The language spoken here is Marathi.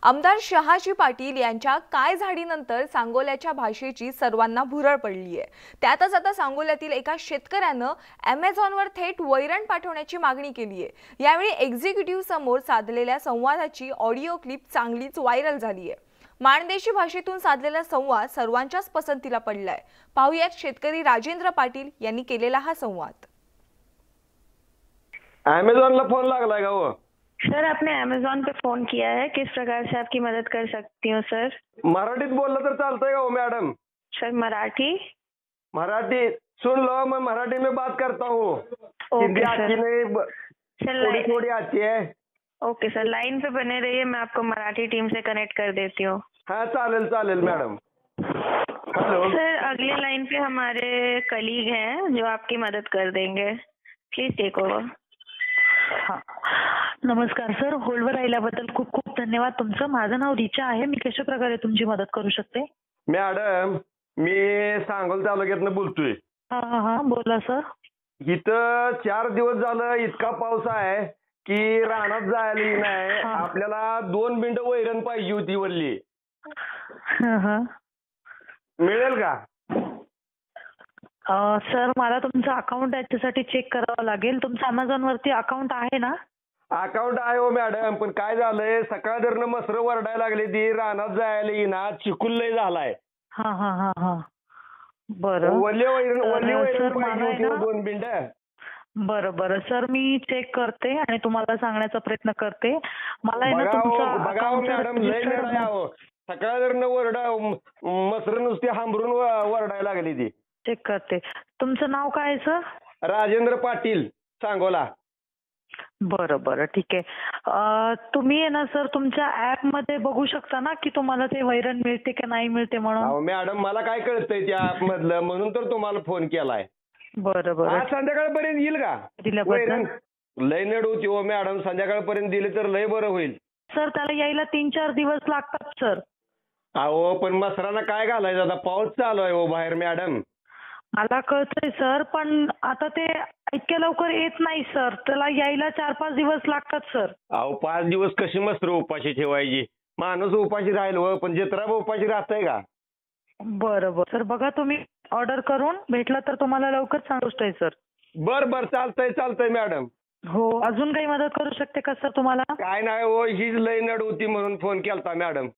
आमदार शहाजी पाटील यांच्या काय झाडीनंतर सांगोल्याच्या भाषेची सर्वांना भुरळ पडली आहे। त्यातच आता सांगोल्यातील एका शेतकऱ्यानं Amazonवर थेट वैरण पाठवण्याची मागणी केली आहे। यावेळी एक्झिक्युटिव्ह समोर साधलेल्या संवादाची ऑडिओ क्लिप चांगलीच व्हायरल झाली आहे। माणदेशी भाषेतून साधलेला संवाद सर्वांच्याच पसंतीला पडलाय। पाहुयात शेतकरी राजेंद्र पाटील यांनी केलेला हा संवाद। Amazonला फोन लागलाय का हो? सर, आपने Amazon पे फोन किया है, किस प्रकार से आपकी मदद कर सकती हूँ सर? मराठीत बोललं तर चालतंय का हो मैडम? सर मराठी? मराठी सुन लो, मैं मराठी में बात करता हूँ। हिंदी सर। आती नहीं, थोड़ी थोड़ी आती है। ओके सर, लाइन पे बने रहिए, मैं आपको मराठी टीम से कनेक्ट कर देती हूँ। हाँ चालेल चालेल मैडम। हेलो सर, अगली लाइन पे हमारे कलीग हैं जो आपकी मदद कर देंगे। Please take over. हा. नमस्कार सर, होल्डवर राहिल्याबद्दल खूप खूप धन्यवाद तुमचं। माझं नाव रिचा आहे। मी कशा प्रकारे तुमची मदत करू शकते? मॅडम, मी सांगोल तालुक्यातनं बोलतोय। हा हा हा, बोला सर। इथं 4 दिवस झालं इतका पाऊस आहे की रानात जायला नाही। हा. आपल्याला 2 मिनिटं वैरण पाहिजे होती वल्ली, हा हा. मिळेल का? सर, मला तुमचं अकाउंट याच्यासाठी चेक करावं लागेल। तुमचं Amazon वरती अकाउंट आहे ना? अकाउंट आहे हो मॅडम, पण काय झालंय सकाळ धरणं मसरं वरडायला लागली ती, रानात जायला येईना, चिखल लय झालाय। हा हा हा हा. बरं. वल्ली वैरण सर, पाहिजे मला होती आहे ना- 2 मिनिटं। बरं बरं सर, मी चेक करते आणि तुम्हाला सांगण्याचा प्रयत्न करते। मला आहे ना बघा हो तुमचं मॅडम, लय registered- वेळ आहे अहो। सकाळ धरणं मसरं नुसती हांबरून वरडायला लागली ती। चेक करते। तुमचं नाव काय आहे सर? राजेंद्र पाटील, सांगोला। बरं बरं, ठीक आहे। तुम्ही आहे ना सर तुमच्या ऍप मध्ये बघू शकता ना की तुम्हाला ते वैरण मिळते की नाही मिळते म्हणून? अहो मॅडम, मला काय कळतंय त्या ऍप मधलं, म्हणून तर तुम्हाला फोन केलाय। बरं बरं, आज संध्याकाळपर्यंत येईल का दिल्याबद्दल वैरण? लय नड होती हो मॅडम, संध्याकाळपर्यंत दिली तर लय बरं होईल। सर, त्याला यायला 3-4 दिवस लागतात सर। अहो पण मसराला काय घालायचं आता, पाऊस चालू आहे हो बाहेर मॅडम। मला कळतंय सर, पण आता ते इतक्या लवकर येत नाही सर, त्याला यायला 4-5 दिवस लागतात सर। अहो 5 दिवस कशी मसर उपाशी ठेवायची? माणूस उपाशी राहील हो, पण जत्रा उपाशी राहतंय का? बरं बरं सर, बघा तुम्ही ऑर्डर करून भेटला तर तुम्हाला लवकर सांगूच आहे सर। बर चालतंय मॅडम। हो, अजून काही मदत करू शकते का सर तुम्हाला? काय नाही हो, हीच लय नड होती म्हणून फोन केलता मॅडम।